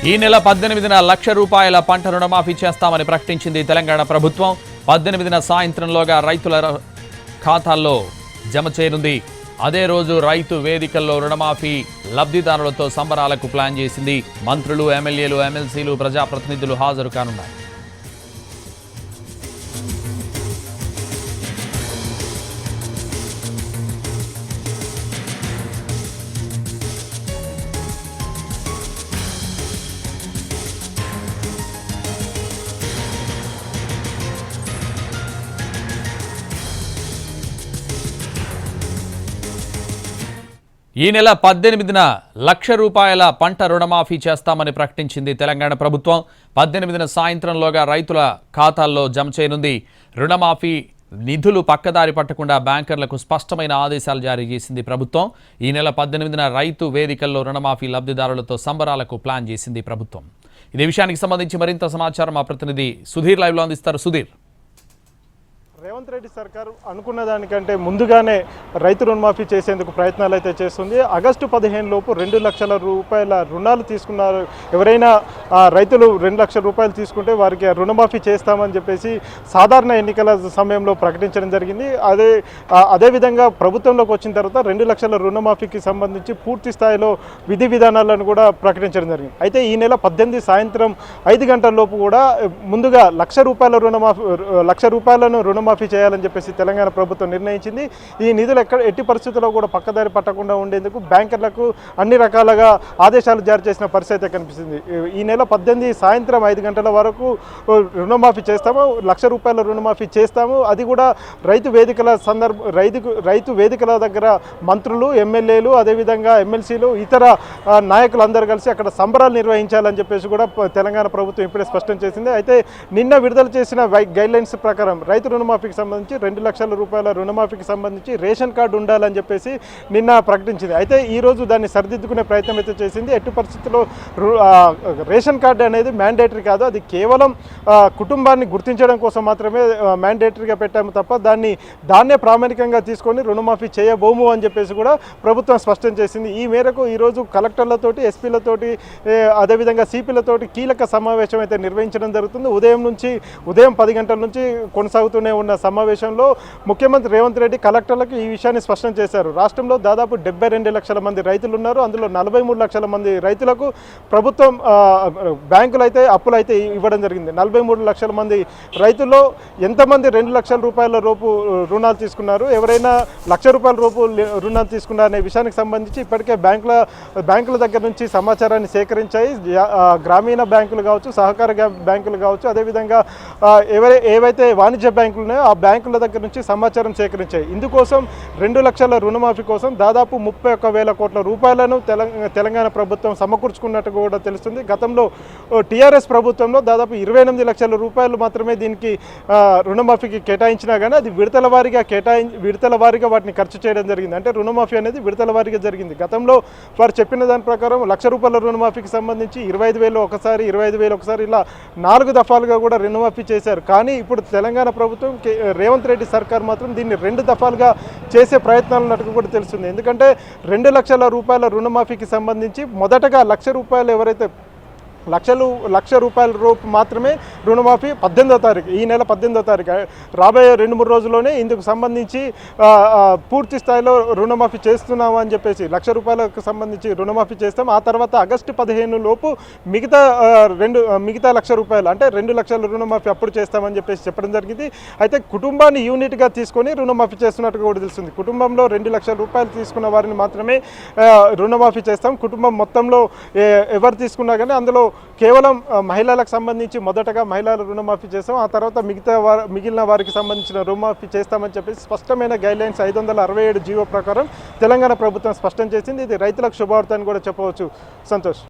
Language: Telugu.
ఈ నెల 18న ₹1,00,000 పంట రుణమాఫీ చేస్తామని ప్రకటించింది తెలంగాణ ప్రభుత్వం. 18న సాయంత్రంలోగా రైతుల ఖాతాల్లో జమ చేయనుంది. అదే రోజు రైతు వేదికల్లో రుణమాఫీ లబ్ధిదారులతో సంబరాలకు ప్లాన్ చేసింది. మంత్రులు, ఎమ్మెల్యేలు, ఎమ్మెల్సీలు, ప్రజాప్రతినిధులు హాజరు కానున్నారు. ఈ నెల 18న ₹1,00,000 పంట రుణమాఫీ చేస్తామని ప్రకటించింది తెలంగాణ ప్రభుత్వం. 18న సాయంత్రంలోగా రైతుల ఖాతాల్లో జమ చేయనుంది. రుణమాఫీ నిధులు పక్కదారి పట్టకుండా బ్యాంకర్లకు స్పష్టమైన ఆదేశాలు జారీ చేసింది ప్రభుత్వం. ఈ నెల 18న రైతు వేదికల్లో రుణమాఫీ లబ్ధిదారులతో సంబరాలకు ప్లాన్ చేసింది ప్రభుత్వం. ఇదే విషయానికి సంబంధించి మరింత సమాచారం మా ప్రతినిధి సుధీర్ లైవ్లో అందిస్తారు. సుధీర్, రేవంత్ రెడ్డి సర్కారు అనుకున్న దానికంటే ముందుగానే రైతు రుణమాఫీ చేసేందుకు ప్రయత్నాలు అయితే చేస్తుంది. ఆగస్టు 15 లోపు ₹2,00,000 రుణాలు తీసుకున్నారు. ఎవరైనా రైతులు ₹2,00,000 తీసుకుంటే వారికి రుణమాఫీ చేస్తామని చెప్పేసి సాధారణ ఎన్నికల సమయంలో ప్రకటించడం జరిగింది. అదేవిధంగా ప్రభుత్వంలోకి వచ్చిన తర్వాత ₹2,00,000 రుణమాఫీకి సంబంధించి పూర్తి స్థాయిలో విధి విధానాలను కూడా ప్రకటించడం జరిగింది. అయితే ఈ నెల 18 సాయంత్రం 5 గంటల లోపు కూడా ముందుగా ₹1,00,000 రుణమాఫీ చేయాలని చెప్పేసి తెలంగాణ ప్రభుత్వం నిర్ణయించింది. ఈ నిధులు ఎట్టి పరిస్థితుల్లో కూడా పక్కదారి పట్టకుండా ఉండేందుకు బ్యాంకర్లకు అన్ని రకాలుగా ఆదేశాలు జారీ చేసిన పరిస్థితి కనిపిస్తుంది. ఈ నెల 18 సాయంత్రం 5 గంటల వరకు రుణమాఫీ చేస్తాము, ₹1,00,000 రుణమాఫీ చేస్తాము. అది కూడా రైతు వేదికల దగ్గర మంత్రులు, ఎమ్మెల్యేలు, అదేవిధంగా ఎమ్మెల్సీలు, ఇతర నాయకులందరూ కలిసి అక్కడ సంబరాలు నిర్వహించాలని చెప్పేసి కూడా తెలంగాణ ప్రభుత్వం ఇప్పుడే స్పష్టం చేసింది. అయితే నిన్న విడుదల చేసిన గైడ్లైన్స్ ప్రకారం రైతు రుణమాఫీకి సంబంధించి ₹2,00,000 రుణమాఫీకి సంబంధించి రేషన్ కార్డు ఉండాలని చెప్పేసి నిన్న ప్రకటించింది. అయితే ఈరోజు దాన్ని సరిదిద్దుకునే ప్రయత్నం అయితే చేసింది. ఎట్టి పరిస్థితుల్లో రేషన్ కార్డు అనేది మ్యాండేటరీ కాదు, అది కేవలం కుటుంబాన్ని గుర్తించడం కోసం మాత్రమే మ్యాండేటరీగా పెట్టాము తప్ప దాన్నే ప్రామాణికంగా తీసుకొని రుణమాఫీ చేయబోము అని చెప్పేసి కూడా ప్రభుత్వం స్పష్టం చేసింది. ఈ మేరకు ఈరోజు కలెక్టర్లతోటి, ఎస్పీలతోటి, అదేవిధంగా సిపిలతోటి కీలక సమావేశం అయితే నిర్వహించడం జరుగుతుంది. ఉదయం 10 గంటల నుంచి కొనసాగుతూనే ఉన్న సమావేశంలో ముఖ్యమంత్రి రేవంత్ రెడ్డి కలెక్టర్లకు ఈ విషయాన్ని స్పష్టం చేశారు. రాష్ట్రంలో దాదాపు 72 లక్షల మంది రైతులు ఉన్నారు. అందులో 43 లక్షల మంది రైతులకు ప్రభుత్వం బ్యాంకులు అయితే అప్పులు అయితే ఇవ్వడం జరిగింది. 43 లక్షల మంది రైతుల్లో ఎంతమంది ₹2,00,000 లోపు రుణాలు తీసుకున్నారు, ఎవరైనా ₹1,00,000 లోపు రుణాలు తీసుకున్నారు అనే విషయానికి సంబంధించి ఇప్పటికే బ్యాంకుల దగ్గర నుంచి సమాచారాన్ని సేకరించాయి. గ్రామీణ బ్యాంకులు కావచ్చు, సహకార బ్యాంకులు కావచ్చు, అదేవిధంగా ఏవైతే వాణిజ్య బ్యాంకులు ఉన్నాయో ఆ బ్యాంకుల దగ్గర నుంచి సమాచారం సేకరించాయి. ఇందుకోసం ₹2,00,000 రుణమాఫీ కోసం దాదాపు ₹31,000 కోట్ల తెలంగాణ ప్రభుత్వం సమకూర్చుకున్నట్టు కూడా తెలుస్తుంది. గతంలో టీఆర్ఎస్ ప్రభుత్వంలో దాదాపు ₹28 లక్షల మాత్రమే దీనికి రుణమాఫీకి కేటాయించినా కానీ అది విడతల వారీగా వాటిని ఖర్చు చేయడం జరిగింది. అంటే రుణమాఫీ అనేది విడతల వారీగా జరిగింది. గతంలో వారు చెప్పిన దాని ప్రకారం ₹1,00,000 రుణమాఫీకి సంబంధించి 25,000 ఒకసారి, 25,000 ఒకసారి, ఇలా 4 దఫాలుగా కూడా రుణమాఫీ చేశారు. కానీ ఇప్పుడు తెలంగాణ ప్రభుత్వం రేవంత్ రెడ్డి సర్కార్ మాత్రం దీన్ని 2 దఫాలుగా చేసే ప్రయత్నాలు ఉన్నట్టు కూడా తెలుస్తుంది. ఎందుకంటే ₹2,00,000 రుణమాఫీకి సంబంధించి మొదటగా ₹1,00,000 ఎవరైతే ₹1,00,000 మాత్రమే రుణమాఫీ 18వ తారీఖు, ఈ నెల 18వ తారీఖు, రాబోయే 2-3 రోజుల్లోనే ఇందుకు సంబంధించి పూర్తి స్థాయిలో రుణమాఫీ చేస్తున్నాము అని చెప్పేసి ₹1,00,000 సంబంధించి రుణమాఫీ చేస్తాం. ఆ తర్వాత ఆగస్టు 15 లోపు మిగతా ₹1,00,000 అంటే ₹2,00,000 రుణమాఫీ అప్పుడు చేస్తామని చెప్పేసి చెప్పడం జరిగింది. అయితే కుటుంబాన్ని యూనిట్గా తీసుకొని రుణమాఫీ చేస్తున్నట్టుగా కూడా తెలుస్తుంది. కుటుంబంలో ₹2,00,000 తీసుకున్న వారిని మాత్రమే రుణమాఫీ చేస్తాం. కుటుంబం మొత్తంలో ఎవరు తీసుకున్నా కానీ అందులో కేవలం మహిళలకు సంబంధించి మొదటగా మహిళల రుణమాఫీ చేస్తాం, ఆ తర్వాత మిగిలిన వారికి సంబంధించిన రుణమాఫీ చేస్తామని చెప్పేసి స్పష్టమైన గైడ్లైన్స్ 567 జీవో ప్రకారం తెలంగాణ ప్రభుత్వం స్పష్టం చేసింది. ఇది రైతులకు శుభవార్త అని కూడా చెప్పవచ్చు. సంతోష్.